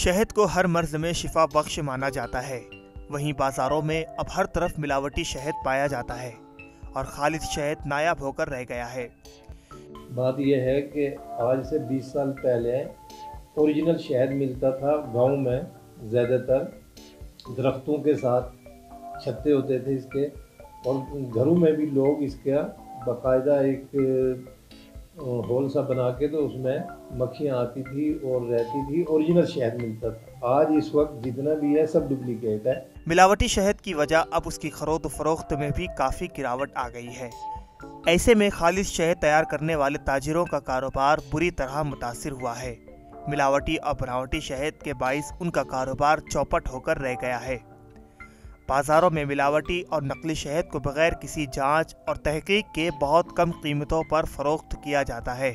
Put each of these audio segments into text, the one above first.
शहद को हर मर्ज में शिफा बख्श माना जाता है। वहीं बाजारों में अब हर तरफ मिलावटी शहद पाया जाता है और खालिद शहद नायाब होकर रह गया है। बात यह है कि आज से 20 साल पहले ओरिजिनल शहद मिलता था गांव में, ज़्यादातर दरख्तों के साथ छत्ते होते थे इसके, और घरों में भी लोग इसका बाकायदा एक होल सा बना के तो उसमें मक्खियाँ आती थी और रहती थी, ओरिजिनल शहद मिलता था। आज इस वक्त जितना भी है सब डुप्लीकेट है। मिलावटी शहद की वजह अब उसकी खरीद फरोख्त में भी काफ़ी गिरावट आ गई है। ऐसे में खालिद शहद तैयार करने वाले ताजिरों का कारोबार बुरी तरह मुतासिर हुआ है। मिलावटी और बनावटी शहद के बाइस उनका कारोबार चौपट होकर रह गया है। बाजारों में मिलावटी और नकली शहद को बगैर किसी जांच और तहकीक के बहुत कम कीमतों पर फरोख्त किया जाता है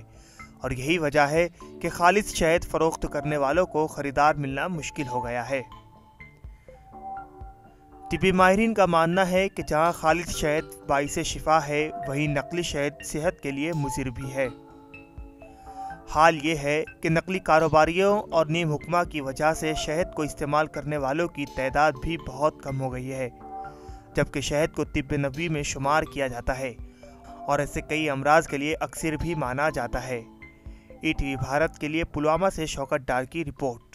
और यही वजह है कि खालिद शहद फरोख्त करने वालों को खरीदार मिलना मुश्किल हो गया है। तिब्बी माहिरीन का मानना है कि जहां खालिद शहद बाइसे शिफा है, वहीं नकली शहद सेहत के लिए मुज़िर भी है। हाल ये है कि नकली कारोबारियों और नीम हुक्मा की वजह से शहद को इस्तेमाल करने वालों की तादाद भी बहुत कम हो गई है, जबकि शहद को तिब्ब नबवी में शुमार किया जाता है और ऐसे कई अमराज के लिए अक्सर भी माना जाता है। ईटीवी भारत के लिए पुलवामा से शौकत डार की रिपोर्ट।